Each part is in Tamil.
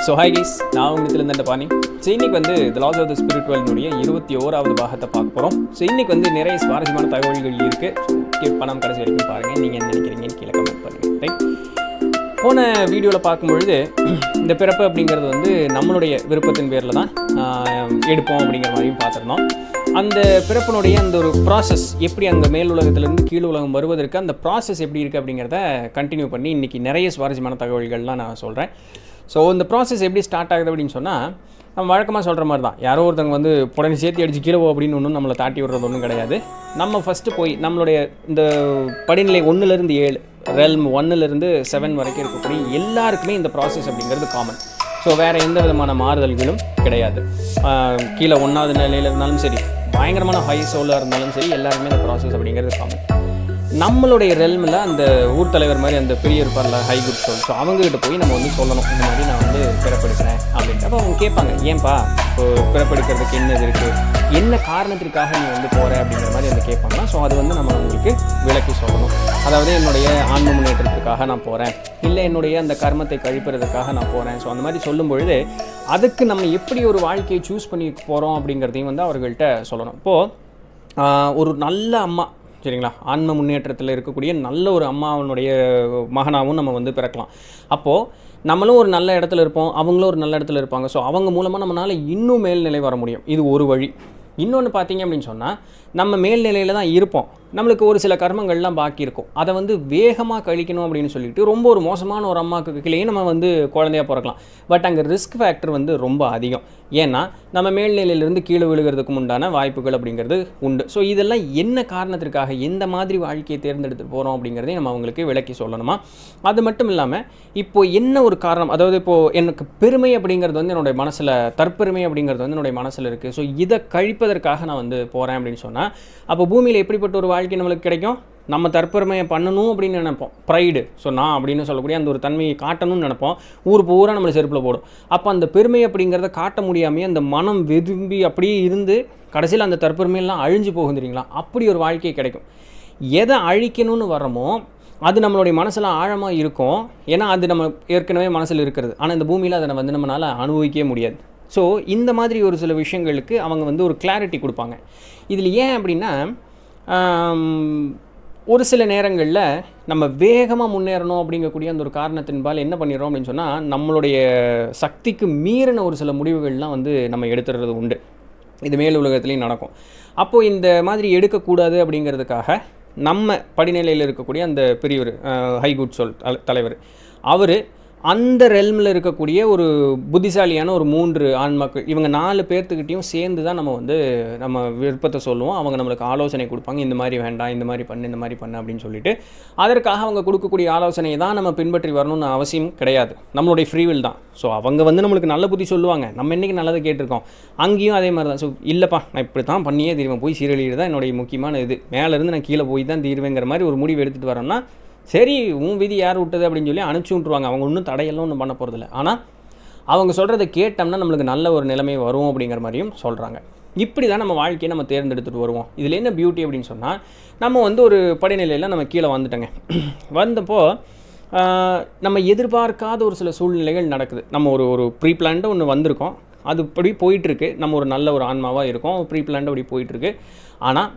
ஸோ ஹாய் கைஸ், நான் உங்களுக்கு இருந்த பாணி. ஸோ இன்றைக்கி வந்து த லாஸ் ஆஃப் த ஸ்பிரிச்சுவல்னுடைய 21வது பாகத்தை பார்க்க போகிறோம். ஸோ இன்றைக்கி வந்து நிறைய சுவாரஸ்யமான தகவல்கள் இருக்குது. ஸோ ஸ்கிப் பண்ணாமல் கடைசி வரைக்கும் பாருங்கள். நீங்கள் என்ன நினைக்கிறீங்கன்னு கீழே கமெண்ட் பண்ணுங்கள். ரைட், போன வீடியோவில் பார்க்கும்பொழுது இந்த பிறப்பு அப்படிங்கிறது வந்து நம்மளுடைய விருப்பத்தின் பேரில் தான் எடுப்போம் அப்படிங்கிற மாதிரியும் பார்த்துருந்தோம். அந்த பிறப்பினுடைய அந்த ஒரு ப்ராசஸ் எப்படி அங்கே மேல் உலகத்திலேருந்து கீழ் உலகம் வருவதற்கு அந்த ப்ராசஸ் எப்படி இருக்குது அப்படிங்கிறத கண்டினியூ பண்ணி இன்றைக்கி நிறைய சுவாரஸ்யமான தகவல்கள்லாம் நான் சொல்கிறேன். ஸோ இந்த ப்ராசஸ் எப்படி ஸ்டார்ட் ஆகுது அப்படின்னு சொன்னால், நம்ம வழக்கமாக சொல்கிற மாதிரி தான். யாரோ ஒருத்தவங்க வந்து உடனே சேர்த்து அடிச்சு கீழே அப்படின்னு ஒன்றும் நம்மளை தாட்டி விடுறது ஒன்றும் கிடையாது. நம்ம ஃபஸ்ட்டு போய் நம்மளுடைய இந்த படிநிலை 1லேருந்து 7 ரெல்ம் 1லேருந்து 7 வரைக்கும் இருக்கக்கூடிய எல்லாருக்குமே இந்த ப்ராசஸ் அப்படிங்கிறது காமன். ஸோ வேறு எந்த விதமான மாறுதல்களும் கிடையாது. கீழே 1வது நிலையில் இருந்தாலும் சரி, பயங்கரமான ஹை சோலாக இருந்தாலும் சரி, எல்லாருக்குமே இந்த ப்ராசஸ் அப்படிங்கிறது காமன். நம்மளுடைய ரெல்மில் அந்த ஊர் தலைவர் மாதிரி அந்த பெரிய இருப்பார்ல ஹை குட் சோல், ஸோ அவங்ககிட்ட போய் நம்ம வந்து சொல்லணும், இந்த மாதிரி நான் வந்து பிறப்பெடுக்கிறேன் அப்படின்ட்டு. அப்போ அவங்க கேட்பாங்க, ஏன்பா இப்போ பிறப்பெடுக்கிறதுக்கு என்னது இருக்குது, என்ன காரணத்திற்காக நீ வந்து போகிற அப்படிங்கிற மாதிரி வந்து கேட்பாங்க. ஸோ அது வந்து நம்ம அவங்களுக்கு விளக்கி சொல்லணும். அதாவது என்னுடைய ஆன்ம முன்னேற்றத்திற்காக நான் போகிறேன், இல்லை என்னுடைய அந்த கர்மத்தை கழிப்பதற்காக நான் போகிறேன். ஸோ அந்த மாதிரி சொல்லும் பொழுது அதுக்கு நம்ம எப்படி ஒரு வாழ்க்கையை சூஸ் பண்ணி போகிறோம் அப்படிங்கிறதையும் வந்து அவர்கள்ட்ட சொல்லணும். இப்போது ஒரு நல்ல அம்மா, சரிங்களா, ஆன்ம முன்னேற்றத்தில் இருக்கக்கூடிய நல்ல ஒரு அம்மாவனுடைய மகனாகவும் நம்ம வந்து பிறக்கலாம். அப்போது நம்மளும் ஒரு நல்ல இடத்துல இருப்போம், அவங்களும் ஒரு நல்ல இடத்துல இருப்பாங்க. ஸோ அவங்க மூலமாக நம்மளால் இன்னும் மேல்நிலை வர முடியும். இது ஒரு வழி. இன்னொன்று பார்த்தீங்க அப்படின்னு சொன்னால், நம்ம மேல்நிலையில் தான் இருப்போம், நம்மளுக்கு ஒரு சில கர்மங்கள்லாம் பாக்கி இருக்கும். அதை வந்து வேகமாக கழிக்கணும் அப்படின்னு சொல்லிட்டு ரொம்ப ஒரு மோசமான ஒரு அம்மாவுக்கு கீழே நம்ம வந்து குழந்தையாக பிறக்கலாம். பட் அங்கே ரிஸ்க் ஃபேக்டர் வந்து ரொம்ப அதிகம். ஏன்னா நம்ம மேல்நிலையிலேருந்து கீழே விழுகிறதுக்கு உண்டான வாய்ப்புகள் அப்படிங்கிறது உண்டு. ஸோ இதெல்லாம் என்ன காரணத்திற்காக எந்த மாதிரி வாழ்க்கையை தேர்ந்தெடுத்து போகிறோம் அப்படிங்கிறதையும் நம்ம அவங்களுக்கு விளக்கி சொல்லணுமா. அது மட்டும் இல்லாமல் இப்போது என்ன ஒரு காரணம், அதாவது இப்போது எனக்கு பெருமை அப்படிங்கிறது வந்து என்னுடைய மனசில், தற்பெருமை அப்படிங்கிறது வந்து என்னுடைய மனசில் இருக்குது. ஸோ இதை கழிப்பதற்காக நான் வந்து போகிறேன் அப்படின்னு சொன்னால், அப்போ பூமியில் எப்படிப்பட்ட ஒரு வாழ்க்கை நம்மளுக்கு கிடைக்கும்? நம்ம தற்பெருமையை பண்ணணும் அப்படின்னு நினைப்போம், ப்ரைடு. ஸோ நான் அப்படின்னு சொல்லக்கூடிய அந்த ஒரு தன்மையை காட்டணும்னு நினைப்போம். ஊர் பூரா நம்மளை செருப்பில் போடும். அப்போ அந்த பெருமை அப்படிங்கிறத காட்ட முடியாமையே அந்த மனம் வெதும்பி அப்படியே இருந்து கடைசியில் அந்த தற்பெருமையெல்லாம் அழிஞ்சு போகும் தெரியுங்களா. அப்படி ஒரு வாழ்க்கை கிடைக்கும். எதை அழிக்கணும்னு வர்றோமோ அது நம்மளுடைய மனசில் ஆழமாக இருக்கும். ஏன்னா அது நம்ம ஏற்கனவே மனசில் இருக்கிறது. ஆனால் இந்த பூமியில் அதை வந்து நம்மளால் அனுபவிக்கவே முடியாது. ஸோ இந்த மாதிரி ஒரு சில விஷயங்களுக்கு அவங்க வந்து ஒரு கிளாரிட்டி கொடுப்பாங்க. இதில் ஏன் அப்படின்னா, ஒரு சில நேரங்களில் நம்ம வேகமாக முன்னேறணும் அப்படிங்கக்கூடிய அந்த ஒரு காரணத்தின்பால் என்ன பண்ணிடுறோம் அப்படின்னு சொன்னால், நம்மளுடைய சக்திக்கு மீறின ஒரு சில முடிவுகள்லாம் வந்து நம்ம எடுத்துடுறது உண்டு. இது மேல் உலகத்துலேயும் நடக்கும். அப்போது இந்த மாதிரி எடுக்கக்கூடாது அப்படிங்கிறதுக்காக நம்ம படிநிலையில் இருக்கக்கூடிய அந்த பெரியவர் ஹை குட் சோல் தலைவர், அவர் அந்த ரெல்மில் இருக்கக்கூடிய ஒரு புத்திசாலியான ஒரு 3 ஆண்மக்கள், இவங்க 4 பேர்த்துக்கிட்டையும் சேர்ந்து தான் நம்ம வந்து நம்ம விருப்பத்தை சொல்லுவோம். அவங்க நம்மளுக்கு ஆலோசனை கொடுப்பாங்க, இந்த மாதிரி வேண்டாம், இந்த மாதிரி பண்ணு, இந்த மாதிரி பண்ணு அப்படின்னு சொல்லிட்டு. அதற்காக அவங்க கொடுக்கக்கூடிய ஆலோசனையை தான் நம்ம பின்பற்றி வரணும்னு அவசியம் கிடையாது. நம்மளுடைய ஃப்ரீவில் தான். ஸோ அவங்க வந்து நம்மளுக்கு நல்ல புத்தி சொல்லுவாங்க, நம்ம என்றைக்கு நல்லதை கேட்டிருக்கோம். அங்கேயும் அதே மாதிரி தான். ஸோ இல்லைப்பா நான் இப்படி தான் பண்ணியே தீர்வேன், போய் சீரழிகிறது தான் என்னுடைய முக்கியமான இது, மேலேருந்து நான் கீழே போய் தான் தீர்வேங்கிற மாதிரி ஒரு முடிவு எடுத்துகிட்டு வரோம்னா, சரி உன் விதி யார் விட்டது அப்படின்னு சொல்லி அனுப்பிச்சி விட்ருவாங்க. அவங்க ஒன்றும் தடையெல்லாம் ஒன்றும் பண்ண போகிறதில்ல. ஆனால் அவங்க சொல்கிறத கேட்டோம்னா நம்மளுக்கு நல்ல ஒரு நிலைமை வரும் அப்படிங்கிற மாதிரியும் சொல்கிறாங்க. இப்படி தான் நம்ம வாழ்க்கையை நம்ம தேர்ந்தெடுத்துகிட்டு வருவோம். இதில் என்ன பியூட்டி அப்படின்னு சொன்னால், நம்ம வந்து ஒரு படிநிலையில் நம்ம கீழே வந்துட்டோங்க. வந்தப்போ நம்ம எதிர்பார்க்காத ஒரு சில சூழ்நிலைகள் நடக்குது. நம்ம ஒரு ப்ரீ பிளான்டாக ஒன்று வந்திருக்கோம், அது இப்படி போயிட்டுருக்கு. நம்ம ஒரு நல்ல ஒரு ஆன்மாவாக இருக்கோம், ப்ரீ பிளான்டாக அப்படி போயிட்டுருக்கு. ஆனால்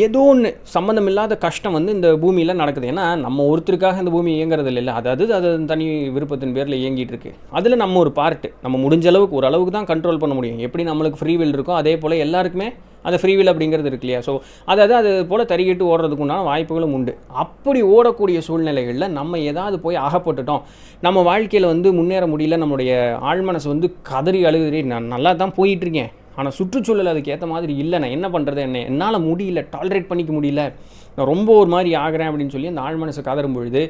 ஏதோ ஒன்று சம்மந்தம் இல்லாத கஷ்டம் வந்து இந்த பூமியில் நடக்குது. ஏன்னா நம்ம ஒருத்தருக்காக இந்த பூமி இயங்குறது இல்லை, அதாவது அது தனி விருப்பத்தின் பேரில் இயங்கிட்டு இருக்கு. அதில் நம்ம ஒரு பார்ட்டு, நம்ம முடிஞ்ச அளவுக்கு ஓரளவுக்கு தான் கண்ட்ரோல் பண்ண முடியும். எப்படி நம்மளுக்கு ஃப்ரீவில் இருக்கோ அதே போல் எல்லாருக்குமே அந்த ஃப்ரீவில் அப்படிங்கிறது இருக்கு இல்லையா. ஸோ அது போல் தறிக்கிட்டு ஓடுறதுக்கு உண்டான வாய்ப்புகளும் உண்டு. அப்படி ஓடக்கூடிய சூழ்நிலைகளில் நம்ம ஏதாவது போய் அகப்பட்டுட்டோம், நம்ம வாழ்க்கையில் வந்து முன்னேற முடியல, நம்மளுடைய ஆழ்மனசு வந்து கதறி அழுகுறே, நான் நல்லா தான் போயிட்டுருக்கேன், ஆனால் சுற்றுச்சூழல் அதுக்கு ஏற்ற மாதிரி இல்லை, நான் என்ன பண்ணுறது, என்னால் முடியல, டாலரேட் பண்ணிக்க முடியல, நான் ரொம்ப ஒரு மாதிரி ஆகிறேன் அப்படின்னு சொல்லி அந்த ஆழ்மனசு கதறும் பொழுது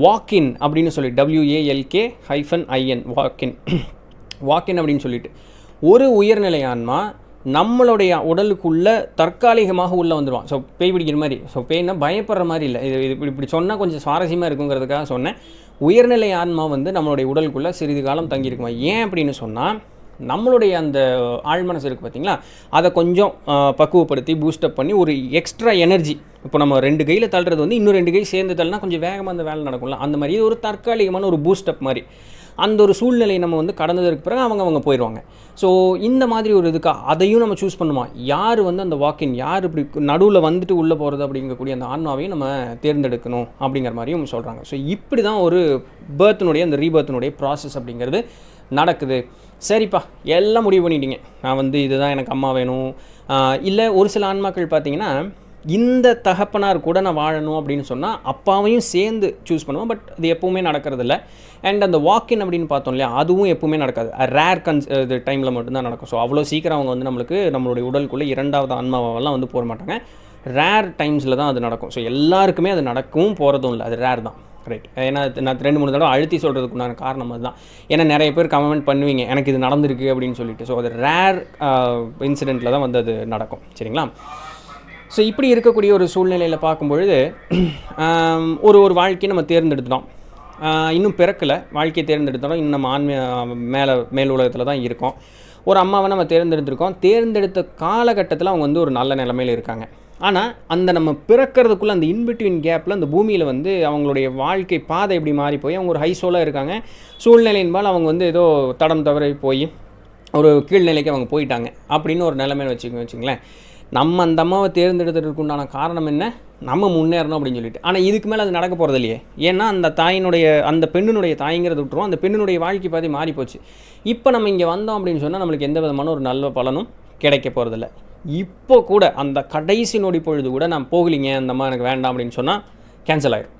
வாக்கின் அப்படின்னு சொல்லி WALK-IN வாக்கின் அப்படின்னு சொல்லிட்டு ஒரு உயர்நிலை ஆன்மா நம்மளுடைய உடலுக்குள்ளே தற்காலிகமாக உள்ளே வந்துடுவான். ஸோ பேய் பிடிக்கிற மாதிரி. ஸோ பேய்னா பயப்படுற மாதிரி இல்லை, இது இப்படி சொன்னால் கொஞ்சம் சுவாரஸ்யமாக இருக்குங்கிறதுக்காக சொன்னேன். உயர்நிலை ஆன்மா வந்து நம்மளுடைய உடலுக்குள்ளே சிறிது காலம் தங்கியிருக்குமா. ஏன் அப்படின்னு சொன்னால், நம்மளுடைய அந்த ஆழ்மனசு இருக்குது பார்த்திங்களா, அதை கொஞ்சம் பக்குவப்படுத்தி பூஸ்டப் பண்ணி ஒரு எக்ஸ்ட்ரா எனர்ஜி. இப்போ நம்ம 2 கையில் தள்ளுறது வந்து இன்னும் 2 கை சேர்ந்து தள்ளினா கொஞ்சம் வேகமாக அந்த வேலை நடக்கும்ல, அந்த மாதிரி இது ஒரு தற்காலிகமான ஒரு பூஸ்டப் மாதிரி. அந்த ஒரு சூழ்நிலையை நம்ம வந்து கடந்ததற்கு பிறகு அவங்க போயிடுவாங்க. ஸோ இந்த மாதிரி ஒரு இதுக்கு அதையும் நம்ம சூஸ் பண்ணுமா, யார் வந்து அந்த வாக்கின், யார் இப்படி நடுவில் வந்துட்டு உள்ளே போகிறது அப்படிங்கக்கூடிய அந்த ஆன்மாவையும் நம்ம தேர்ந்தெடுக்கணும் அப்படிங்கிற மாதிரியும் சொல்கிறாங்க. ஸோ இப்படி தான் ஒரு பேர்த்தினுடைய அந்த ரீபர்த்தினுடைய ப்ராசஸ் அப்படிங்கிறது நடக்குது. சரிப்பா, எல்லாம் முடிவு பண்ணிட்டீங்க, நான் வந்து இதுதான் எனக்கு அம்மா வேணும். இல்லை ஒரு சில ஆன்மாக்கள் பார்த்திங்கன்னா இந்த தகப்பனார் கூட நான் வாழணும் அப்படின்னு சொன்னால் அப்பாவையும் சேர்ந்து சூஸ் பண்ணுவோம். பட் அது எப்போவுமே நடக்கிறதில்ல. அண்ட் அந்த வாக்கின் அப்படின்னு பார்த்தோம் இல்லையா, அதுவும் எப்போவுமே நடக்காது. ரேர் இது டைமில் மட்டும்தான் நடக்கும். ஸோ அவ்வளோ சீக்கிரம் அவங்க வந்து நம்மளுடைய உடலுக்குள்ளே இரண்டாவது ஆன்மாவெல்லாம் வந்து போக மாட்டாங்க. ரேர் டைம்ஸில் தான் அது நடக்கும். ஸோ எல்லாருக்குமே அது நடக்கவும் போகிறதும் இல்லை, அது ரேர் தான். ரைட். ஏன்னா நான் 2-3 தடவை அழுத்தி சொல்கிறதுக்குண்டான காரணம் அதுதான். ஏன்னா நிறைய பேர் கமெண்ட் பண்ணுவீங்க எனக்கு இது நடந்திருக்கு அப்படின்னு சொல்லிட்டு. ஸோ அது ரேர் இன்சிடெண்ட்டில் தான் வந்து அது நடக்கும். சரிங்களா? ஸோ இப்படி இருக்கக்கூடிய ஒரு சூழ்நிலையில் பார்க்கும்பொழுது ஒரு வாழ்க்கையை நம்ம தேர்ந்தெடுத்துட்டோம், இன்னும் பிறக்கலை, வாழ்க்கையை தேர்ந்தெடுத்தோம், இன்னும் நம்ம மேல் உலகத்தில் தான் இருக்கோம். ஒரு அம்மாவை நம்ம தேர்ந்தெடுத்திருக்கோம். தேர்ந்தெடுத்த காலகட்டத்தில் அவங்க வந்து ஒரு நல்ல நிலைமையில் இருக்காங்க. ஆனால் அந்த நம்ம பிறக்கிறதுக்குள்ளே அந்த இன்பிட்வீன் கேப்பில் அந்த பூமியில் வந்து அவங்களுடைய வாழ்க்கை பாதை எப்படி மாறி போய் அவங்க ஒரு ஹைசோலாக இருக்காங்க. சூழ்நிலையின்பால் அவங்க வந்து ஏதோ தடம் தவறி போய் ஒரு கீழ்நிலைக்கு அவங்க போயிட்டாங்க அப்படின்னு ஒரு நிலைமையை வச்சுங்களேன். நம்ம அந்த அம்மாவை தேர்ந்தெடுத்துறதுக்கு உண்டான காரணம் என்ன, நம்ம முன்னேறணும் அப்படின்னு சொல்லிட்டு. ஆனால் இதுக்கு மேலே அது நடக்க போகிறது இல்லையே. ஏன்னா அந்த பெண்ணினுடைய தாய்ங்கிறத விட்டுருவோம், அந்த பெண்ணினுடைய வாழ்க்கை பாதி மாறி போச்சு. இப்போ நம்ம இங்கே வந்தோம் அப்படின்னு சொன்னால் நம்மளுக்கு எந்த விதமான ஒரு நல்ல பலனும் கிடைக்க போகிறதில்ல. இப்போ கூட அந்த கடைசி நொடி பொழுது கூட நான் போகலிங்க, அந்த அம்மா எனக்கு வேண்டாம் அப்படின்னு சொன்னால் கேன்சல் ஆகிடும்.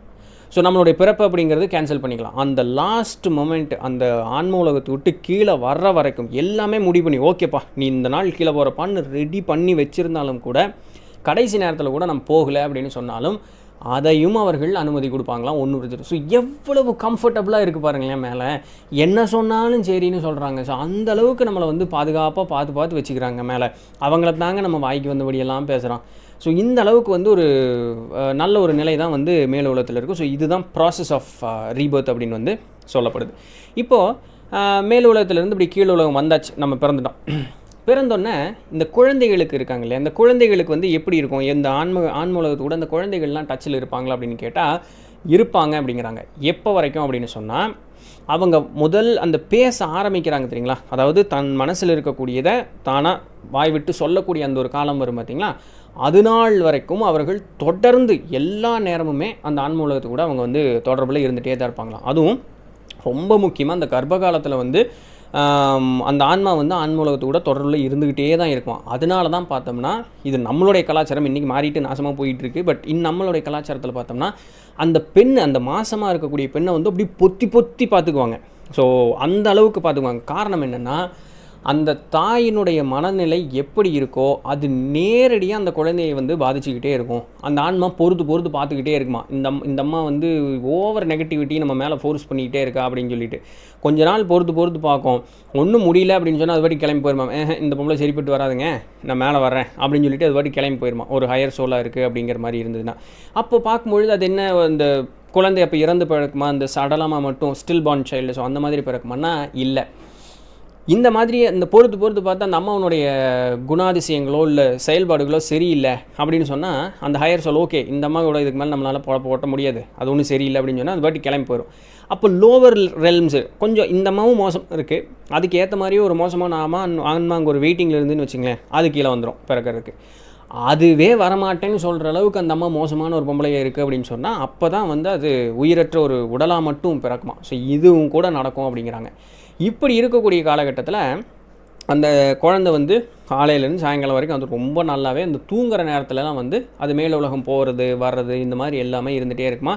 ஸோ நம்மளுடைய பிறப்பு அப்படிங்கிறது கேன்சல் பண்ணிக்கலாம். அந்த லாஸ்ட் மொமெண்ட், அந்த ஆன்ம உலகத்தை விட்டு கீழே வர்ற வரைக்கும் எல்லாமே முடிவு பண்ணி, ஓகேப்பா நீ இந்த நாள் கீழே போகிறப்பான்னு ரெடி பண்ணி வச்சுருந்தாலும் கூட கடைசி நேரத்தில் கூட நம்ம போகலை அப்படின்னு சொன்னாலும் அதையும் அவர்கள் அனுமதி கொடுப்பாங்களாம். ஒன்று. ஸோ எவ்வளவு கம்ஃபர்டபுளாக இருக்குது பாருங்களேன். மேலே என்ன சொன்னாலும் சரின்னு சொல்கிறாங்க. ஸோ அந்த அளவுக்கு நம்மளை வந்து பாதுகாப்பாக பார்த்து வச்சுக்கிறாங்க. மேலே அவங்கள தாங்க நம்ம வாய்க்கு வந்தபடியெல்லாம் பேசுகிறோம். ஸோ இந்த அளவுக்கு வந்து ஒரு நல்ல ஒரு நிலை தான் வந்து மேல் உலகத்தில் இருக்கும். ஸோ இதுதான் ப்ராசஸ் ஆஃப் ரீபர்த் அப்படின்னு வந்து சொல்லப்படுது. இப்போது மேல் உலகத்துலேருந்து இப்படி கீழ் உலகம் வந்தாச்சு, நம்ம பிறந்தோன்னே இந்த குழந்தைகளுக்கு இருக்காங்க இல்லையா, அந்த குழந்தைகளுக்கு வந்து எப்படி இருக்கும், இந்த ஆன்ம உலகத்து கூட அந்த குழந்தைகள்லாம் டச்சில் இருப்பாங்களா அப்படின்னு கேட்டால் இருப்பாங்க அப்படிங்கிறாங்க. எப்போ வரைக்கும் அப்படின்னு சொன்னால் அவங்க அந்த பேச ஆரம்பிக்கிறாங்க தெரியுங்களா, அதாவது தன் மனசில் இருக்கக்கூடியதை தானாக வாய் விட்டு சொல்லக்கூடிய அந்த ஒரு காலம் வரும் பார்த்திங்களா, அது நாள் வரைக்கும் அவர்கள் தொடர்ந்து எல்லா நேரமுமே அந்த ஆன்ம உலகத்து கூட அவங்க வந்து தொடர்பில் இருந்துகிட்டே தான் இருப்பாங்களாம். அதுவும் ரொம்ப முக்கியமாக அந்த கர்ப்ப காலத்தில் வந்து அந்த ஆன்மா வந்து ஆன்ம உலகத்து கூட தொடர்பில் இருந்துக்கிட்டே தான் இருக்கும். அதனால தான் பார்த்தோம்னா இது நம்மளுடைய கலாச்சாரம் இன்றைக்கி மாறிட்டு நாசமாக போயிட்டுருக்கு. பட் நம்மளுடைய கலாச்சாரத்தில் பார்த்தோம்னா அந்த அந்த மாசமாக இருக்கக்கூடிய பெண்ணை வந்து அப்படி பொத்தி பார்த்துக்குவாங்க. ஸோ அந்த அளவுக்கு பார்த்துக்குவாங்க. காரணம் என்னென்னா அந்த தாயினுடைய மனநிலை எப்படி இருக்கோ அது நேரடியாக அந்த குழந்தையை வந்து பாதிச்சுக்கிட்டே இருக்கும். அந்த ஆன்மா பொறுத்து பார்த்துக்கிட்டே இருக்குமா, இந்த அம்மா வந்து ஓவர் நெகட்டிவிட்டி நம்ம மேலே ஃபோர்ஸ் பண்ணிக்கிட்டே இருக்கா அப்படின்னு சொல்லிட்டு கொஞ்ச நாள் பொறுத்து பார்க்கும். ஒன்றும் முடியல அப்படின்னு சொன்னால் அது வாட்டி கிளம்பி போயிருமா, இந்த பொம்பளை சரிப்பட்டு வராதுங்க, நான் மேலே வரேன் அப்படின்னு சொல்லிட்டு அது வாட்டி கிளம்பி போயிருமா, ஒரு ஹையர் சோலாக இருக்குது அப்படிங்கிற மாதிரி இருந்ததுன்னா. அப்போ பார்க்கும்பொழுது அது என்ன, அந்த குழந்தை அப்போ இறந்து பிறக்குமா, அந்த சடலமாக மட்டும் ஸ்டில் பார்ன் சைல்டு, ஸோ அந்த மாதிரி பிறக்குமான்னா இல்லை. இந்த மாதிரி அந்த பொறுத்து பார்த்தா அந்த அம்மாவனுடைய குணாதிசயங்களோ இல்லை செயல்பாடுகளோ சரியில்லை அப்படின்னு சொன்னால் அந்த ஹையர் சோல் ஓகே இந்த அம்மாவோட இதுக்கு மேலே நம்மளால் பொழப்ப ஓட்ட முடியாது, அது ஒன்றும் சரியில்லை அப்படின்னு சொன்னால் அது பாட்டி கிளம்பி போயிடும். அப்போ லோவர் ரெல்ம்ஸு கொஞ்சம் இந்த அம்மாவும் மோசம் இருக்குது, அதுக்கு ஏற்ற மாதிரியே ஒரு மோசமான ஆன்மா அங்கே ஒரு வெயிட்டிங்கில் இருந்துன்னு வச்சுங்களேன், அது கீழே வந்துடும் பிறக்கிறதுக்கு. அதுவே வரமாட்டேன்னு சொல்கிற அளவுக்கு அந்த அம்மா மோசமான ஒரு பொம்பளையாக இருக்குது அப்படின்னு சொன்னால் அப்போ தான் வந்து அது உயிரற்ற ஒரு உடலாக மட்டும் பிறக்குமா. ஸோ இதுவும் கூட நடக்கும் அப்படிங்கிறாங்க. இப்படி இருக்கக்கூடிய காலகட்டத்தில் அந்த குழந்தை வந்து காலையிலேருந்து சாயங்காலம் வரைக்கும் அது ரொம்ப நல்லாவே அந்த தூங்குகிற நேரத்துலலாம் வந்து அது மேல் உலகம் போகிறது வர்றது இந்த மாதிரி எல்லாமே இருந்துகிட்டே இருக்குமா.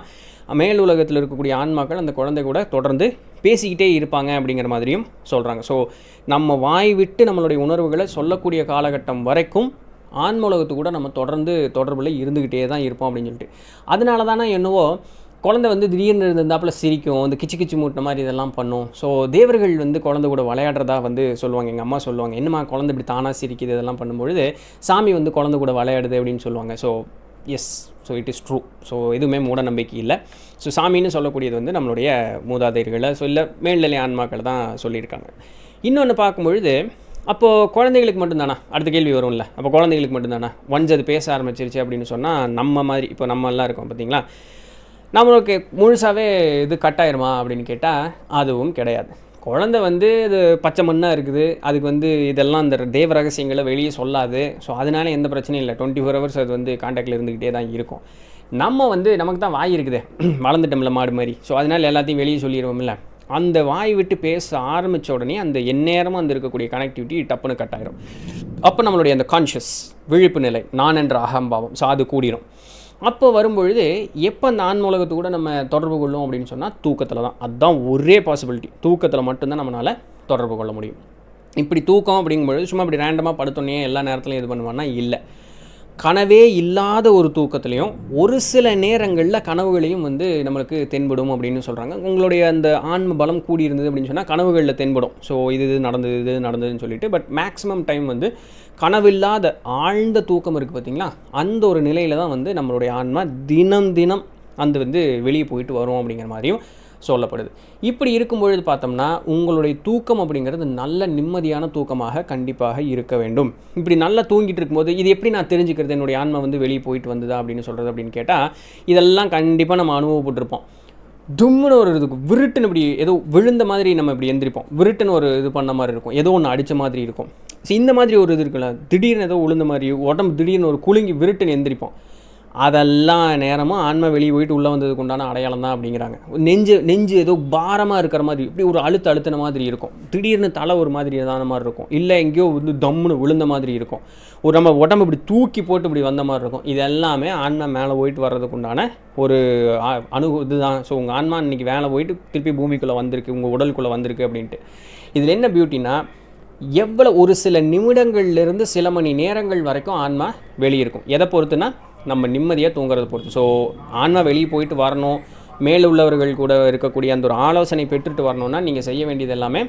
மேல் உலகத்தில் இருக்கக்கூடிய ஆன்மாக்கள் அந்த குழந்தை கூட தொடர்ந்து பேசிக்கிட்டே இருப்பாங்க அப்படிங்கிற மாதிரியும் சொல்கிறாங்க. ஸோ நம்ம வாய் விட்டு நம்மளுடைய உணர்வுகளை சொல்லக்கூடிய காலகட்டம் வரைக்கும் ஆன்ம உலகத்து கூட நம்ம தொடர்ந்து தொடர்பில் இருந்துக்கிட்டே தான் இருப்போம் அப்படின்னு சொல்லிட்டு. அதனால தானே என்னவோ குழந்தை வந்து திடீர்னு இருந்தாப்புல சிரிக்கும், இந்த கிச்சு மூட்டின மாதிரி இதெல்லாம் பண்ணும். ஸோ தேவர்கள் வந்து குழந்தை கூட விளையாடுறதா வந்து சொல்லுவாங்க. எங்கள் அம்மா சொல்லுவாங்க, என்னம்மா குழந்தை இப்படி தானாக சிரிக்குது இதெல்லாம் பண்ணும்பொழுது சாமி வந்து குழந்தை கூட விளையாடுது அப்படின்னு சொல்லுவாங்க. So yes, so it is true. ஸோ எதுவுமே மூட நம்பிக்கை இல்லை. ஸோ சாமின்னு சொல்லக்கூடியது வந்து நம்மளுடைய மூதாதையர்களை இல்லை மேல்நிலை ஆன்மாக்கள் தான் சொல்லியிருக்காங்க. இன்னொன்று பார்க்கும்பொழுது அப்போது குழந்தைகளுக்கு மட்டும்தானா, அடுத்த கேள்வி வரும்ல, அப்போ குழந்தைகளுக்கு மட்டும்தானா ஒன்ஸ் அது பேச ஆரம்பிச்சிருச்சு அப்படின்னு சொன்னால் நம்ம மாதிரி இப்போ நம்ம எல்லாம் இருக்கோம் பார்த்தீங்களா, நம்மளுக்கு முழுசாகவே இது கட் ஆயிருமா அப்படின்னு கேட்டால் அதுவும் கிடையாது. குழந்தை வந்து இது பச்சை மண்ணாக இருக்குது, அதுக்கு வந்து இதெல்லாம் இந்த தேவ ரகசியங்களை வெளியே சொல்லாது. ஸோ அதனால எந்த பிரச்சனையும் இல்லை. 24 hours அது வந்து காண்டாக்டில் இருந்துக்கிட்டே தான் இருக்கும். நம்ம வந்து நமக்கு தான் வாய் இருக்குது, வளர்ந்துட்டோம்ல மாடு மாதிரி. ஸோ அதனால் எல்லாத்தையும் வெளியே சொல்லிடுவோம்ல. அந்த வாய் விட்டு பேச ஆரம்பித்த உடனே அந்த எந்நேரமாக அந்த இருக்கக்கூடிய கனெக்டிவிட்டி டப்புன்னு கட் ஆகிடும். அப்போ நம்மளுடைய அந்த கான்ஷியஸ் விழிப்பு நிலை, நான் என்ற அகம்பாவம், ஸோ அது கூடிரும். அப்போ வரும்பொழுது எப்போ அந்த ஆன்ம உலகத்து கூட நம்ம தொடர்பு கொள்ளும் அப்படின்னு சொன்னால் தூக்கத்தில் தான். அதுதான் ஒரே பாசிபிலிட்டி. தூக்கத்தில் மட்டும்தான் நம்மளால் தொடர்பு கொள்ள முடியும். இப்படி தூக்கம் அப்படிங்கும்பொழுது சும்மா இப்படி ரேண்டமாக படுத்தோன்னே எல்லா நேரத்துலையும் இது பண்ணுவான்னா இல்லை. கனவே இல்லாத ஒரு தூக்கத்துலேயும் ஒரு சில நேரங்களில் கனவுகளையும் வந்து நம்மளுக்கு தென்படும் அப்படின்னு சொல்கிறாங்க. உங்களுடைய அந்த ஆன்ம பலம் கூடி இருந்தது அப்படின்னு சொன்னால் கனவுகளில் தென்படும். ஸோ இது நடந்ததுன்னு சொல்லிட்டு. பட் மேக்ஸிமம் டைம் வந்து கனவில்லாத ஆழ்ந்த தூக்கம் இருக்குது பார்த்திங்களா, அந்த ஒரு நிலையில் தான் வந்து நம்மளுடைய ஆன்மா தினம் அந்த வந்து வெளியே போயிட்டு வரும் அப்படிங்கிற மாதிரியும் சொல்லப்படுது. இப்படி இருக்கும்பொழுது பார்த்தோம்னா உங்களுடைய தூக்கம் அப்படிங்கிறது நல்ல நிம்மதியான தூக்கமாக கண்டிப்பாக இருக்க வேண்டும். இப்படி நல்லா தூங்கிட்டு இருக்கும்போது இது எப்படி நான் தெரிஞ்சுக்கிறது என்னுடைய ஆன்மா வந்து வெளியே போயிட்டு வந்ததா அப்படின்னு சொல்கிறது அப்படின்னு கேட்டால், இதெல்லாம் கண்டிப்பாக நம்ம அனுபவப்பட்டிருப்போம். தும்முன்னு ஒரு இதுக்கு விருட்டுன்னு இப்படி ஏதோ விழுந்த மாதிரி நம்ம இப்படி எந்திரிப்போம். விருட்டுன்னு ஒரு இது பண்ண மாதிரி இருக்கும், ஏதோ ஒன்று அடித்த மாதிரி இருக்கும். ஸோ இந்த மாதிரி ஒரு இது இருக்குல்ல, திடீர்னு ஏதோ விழுந்த மாதிரி உடம்பு திடீர்னு ஒரு குலுங்கி விருட்டுன்னு எந்திரிப்போம். அதெல்லாம் நேரமும் ஆன்மா வெளியே போயிட்டு உள்ளே வந்ததுக்கு உண்டான அடையாளம் தான் அப்படிங்கிறாங்க. நெஞ்சு ஏதோ பாரமாக இருக்கிற மாதிரி, இப்படி ஒரு அழுத்தின மாதிரி இருக்கும். திடீர்னு தலை ஒரு மாதிரி ஏதான மாதிரி இருக்கும். இல்லை எங்கேயோ வந்து தம்முன்னு விழுந்த மாதிரி இருக்கும். ஒரு நம்ம உடம்பு இப்படி தூக்கி போட்டு இப்படி வந்த மாதிரி இருக்கும். இது எல்லாமே ஆன்மா மேலே போயிட்டு வர்றதுக்கு உண்டான ஒரு இதுதான். ஸோ உங்கள் ஆன்மா இன்றைக்கி மேலே போயிட்டு திருப்பி பூமிக்குள்ளே வந்திருக்கு, உங்கள் உடலுக்குள்ளே வந்திருக்கு அப்படின்ட்டு. இதில் என்ன பியூட்டினா, எவ்வளோ ஒரு சில நிமிடங்கள்லேருந்து சில மணி நேரங்கள் வரைக்கும் ஆன்மா வெளியே இருக்கும். எதை பொறுத்துனா நம்ம நிம்மதியாக தூங்குறதை பொறுத்து. ஸோ ஆன்மா வெளியே போயிட்டு வரணும், மேலே உள்ளவர்கள் கூட இருக்கக்கூடிய அந்த ஒரு ஆலோசனை பெற்றுட்டு வரணும்னா நீங்கள் செய்ய வேண்டியது எல்லாமே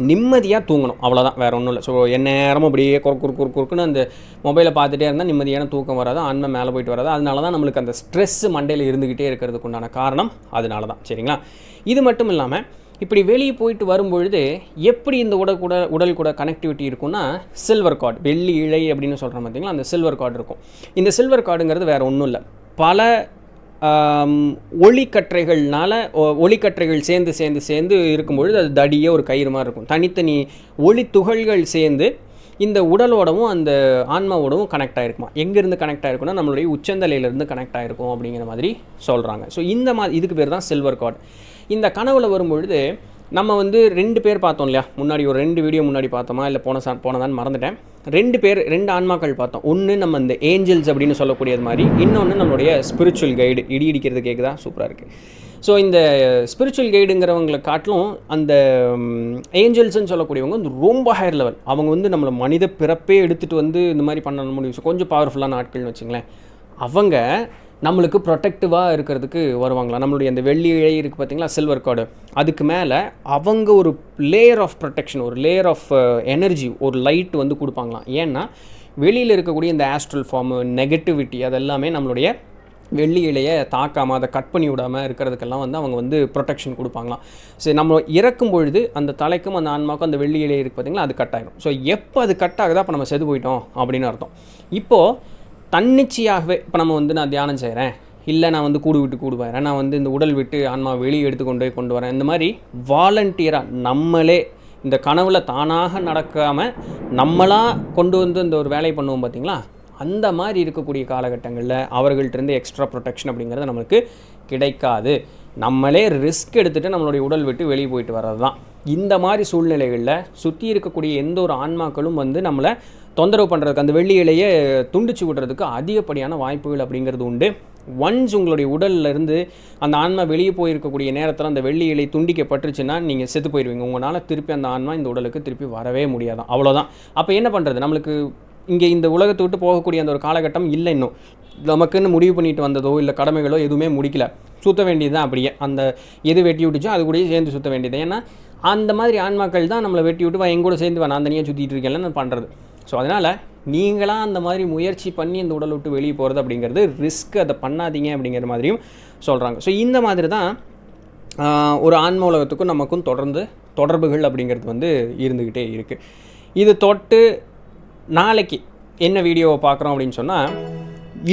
நிம்மதியாக தூங்கணும், அவ்வளோதான், வேறு ஒன்றும் இல்லை. ஸோ நேரமும் அப்படியே குறுக்குன்னு அந்த மொபைலை பார்த்துட்டே இருந்தால் நிம்மதியான தூக்கம் வராது, ஆன்மா மேலே போயிட்டு வராது. அதனால தான் நம்மளுக்கு அந்த ஸ்ட்ரெஸ்ஸு மண்டையில் இருந்துக்கிட்டே இருக்கிறதுக்கு உண்டான காரணம் அதனால தான். சரிங்களா? இது மட்டும் இல்லாமல் இப்படி வெளியே போயிட்டு வரும்பொழுது எப்படி இந்த உடல் கூட கனெக்டிவிட்டி இருக்குன்னா, சில்வர் கார்டு, வெள்ளி இழை அப்படின்னு சொல்கிறோம் பார்த்தீங்களா, அந்த சில்வர் கார்டு இருக்கும். இந்த சில்வர் கார்டுங்கிறது வேறு ஒன்றும் இல்லை, பல ஒளிக்கற்றைகள் சேர்ந்து இருக்கும்பொழுது அது தடியே ஒரு கயிறு மாதிரி இருக்கும். தனித்தனி ஒளி துகள்கள் சேர்ந்து இந்த உடலோடவும் அந்த ஆன்மாவோடவும் கனெக்ட் ஆகிருக்குமா. எங்கேருந்து கனெக்ட் ஆகிருக்குன்னா நம்மளுடைய உச்சந்தலையிலேருந்து கனெக்ட் ஆகிருக்கும் அப்படிங்கிற மாதிரி சொல்கிறாங்க. ஸோ இதுக்கு பேர் தான் சில்வர் கார்டு. இந்த கனவுல வரும்பொழுது நம்ம வந்து 2 பேர் பார்த்தோம் இல்லையா, முன்னாடி ஒரு 2 வீடியோ முன்னாடி பார்த்தோமா, இல்லை போனதான்னு மறந்துட்டேன். 2 ஆன்மாக்கள் பார்த்தோம். ஒன்று நம்ம இந்த ஏஞ்சல்ஸ் அப்படின்னு சொல்லக்கூடியது மாதிரி, இன்னொன்று நம்மளுடைய ஸ்பிரிச்சுவல் கைடு. இடிக்கிறது கேட்குதா? சூப்பராக இருக்குது. ஸோ இந்த ஸ்பிரிச்சுவல் கைடுங்கிறவங்களை காட்டிலும் அந்த ஏஞ்சல்ஸ்ன்னு சொல்லக்கூடியவங்க வந்து ரொம்ப ஹையர் லெவல். அவங்க வந்து நம்மளை மனித பிறப்பே எடுத்துகிட்டு வந்து இந்த மாதிரி பண்ண முடியும். ஸோ கொஞ்சம் பவர்ஃபுல்லான ஆட்கள்னு வச்சுங்களேன். அவங்க நம்மளுக்கு ப்ரொடெக்டிவாக இருக்கிறதுக்கு வருவாங்களா. நம்மளுடைய அந்த வெள்ளி இழை இருக்குது பார்த்திங்களா, சில்வர் கார்டு, அதுக்கு மேலே அவங்க ஒரு லேயர் ஆஃப் ப்ரொடெக்ஷன், ஒரு லேயர் ஆஃப் எனர்ஜி, ஒரு லைட் வந்து கொடுப்பாங்களாம். ஏன்னா வெளியில் இருக்கக்கூடிய இந்த ஆஸ்ட்ரல் ஃபார்மு, நெகட்டிவிட்டி, அதெல்லாமே நம்மளுடைய வெள்ளி இலையை தாக்காமல், அதை கட் பண்ணி விடாமல் இருக்கிறதுக்கெல்லாம் வந்து அவங்க வந்து ப்ரொடெக்ஷன் கொடுப்பாங்களாம். சரி, நம்ம இறக்கும் பொழுது அந்த தலைக்கும் அந்த ஆன்மாக்கும் அந்த வெள்ளி இலை இருக்குது பார்த்திங்களா, அது கட் ஆகிடும். ஸோ எப்போ அது கட் ஆகுதோ அப்போ நம்ம செத்து போயிட்டோம் அப்படின்னு அர்த்தம். இப்போது தன்னிச்சையாகவே இப்போ நம்ம வந்து நான் தியானம் செய்கிறேன், இல்லை நான் வந்து கூடு வரேன், நான் வந்து இந்த உடல் விட்டு ஆன்மா வெளியே கொண்டு வரேன், இந்த மாதிரி வாலண்டியராக நம்மளே இந்த கனவுல தானாக நடக்காமல் நம்மளாக கொண்டு வந்து இந்த ஒரு வேலையை பண்ணுவோம் பார்த்திங்களா, அந்த மாதிரி இருக்கக்கூடிய காலகட்டங்களில் அவர்கள்ட்டேருந்து எக்ஸ்ட்ரா ப்ரொடெக்ஷன் அப்படிங்கிறது நம்மளுக்கு கிடைக்காது. நம்மளே ரிஸ்க் எடுத்துகிட்டு நம்மளுடைய உடல் விட்டு வெளியே போயிட்டு வர்றது தான். இந்த மாதிரி சூழ்நிலைகளில் சுற்றி இருக்கக்கூடிய எந்த ஒரு ஆன்மாக்களும் வந்து நம்மளை தொந்தரவு பண்ணுறதுக்கு, அந்த வெள்ளி இலையை துண்டிச்சு விடுறதுக்கு அதிகப்படியான வாய்ப்புகள் அப்படிங்கிறது உண்டு. ஒன்ஸ் உங்களுடைய உடல்லேருந்து அந்த ஆன்மா வெளியே போயிருக்கக்கூடிய நேரத்தில் அந்த வெள்ளி இலை துண்டிக்கப்பட்டுருச்சுன்னா நீங்கள் செத்து போயிடுவீங்க. உங்களால் திருப்பி அந்த ஆன்மா இந்த உடலுக்கு திருப்பி வரவே முடியாதான், அவ்வளோதான். அப்போ என்ன பண்ணுறது? நம்மளுக்கு இங்கே இந்த உலகத்தை விட்டு போகக்கூடிய அந்த ஒரு காலகட்டம் இல்லை. இன்னும் நமக்குன்னு முடிவு பண்ணிட்டு வந்ததோ இல்லை கடமைகளோ எதுவுமே முடிக்கல, சுற்ற வேண்டியது தான். அப்படியே அந்த எது வெட்டி விட்டுச்சோ அது கூடயே சேர்ந்து சுற்ற வேண்டியது. ஏன்னா அந்த மாதிரி ஆன்மாக்கள் தான் நம்மளை வெட்டி விட்டு எங்கூட சேர்ந்து நான் தனியாக சுற்றிட்டு இருக்கேன்ல நான் பண்ணுறது. ஸோ அதனால் நீங்களாம் அந்த மாதிரி முயற்சி பண்ணி இந்த உடலை விட்டு வெளியே போகிறது அப்படிங்கிறது ரிஸ்க், அதை பண்ணாதீங்க அப்படிங்கிற மாதிரியும் சொல்கிறாங்க. ஸோ இந்த மாதிரி தான் ஒரு ஆன்ம உலகத்துக்கும் நமக்கும் தொடர்புகள் அப்படிங்கிறது வந்து இருந்துக்கிட்டே இருக்குது. இது தொட்டு நாளைக்கு என்ன வீடியோவை பார்க்குறோம் அப்படின்னு சொன்னால்,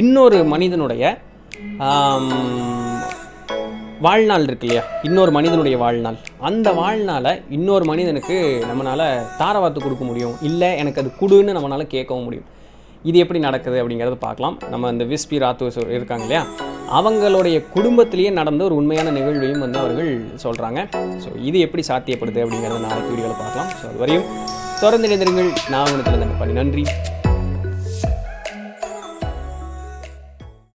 இன்னொரு மனிதனுடைய வாழ்நாள் இருக்கு இல்லையா, இன்னொரு மனிதனுடைய வாழ்நாள், அந்த வாழ்நாளை இன்னொரு மனிதனுக்கு நம்மளால் தாரவாத்து கொடுக்க முடியும், இல்லை எனக்கு அது கொடுன்னு நம்மளால் கேட்கவும் முடியும். இது எப்படி நடக்குது அப்படிங்கிறத பார்க்கலாம். நம்ம இந்த விஸ்பி ராத்து இருக்காங்க இல்லையா, அவங்களுடைய குடும்பத்திலேயே நடந்த ஒரு உண்மையான நிகழ்வையும் வந்து அவர்கள் சொல்கிறாங்க. ஸோ இது எப்படி சாத்தியப்படுது அப்படிங்கிறத நாளைக்கு வீடியோவில் பார்க்கலாம். ஸோ அது வரையும் தொடர்ந்து இணைந்திருங்கள். நான் உங்களுக்கு நன்றி.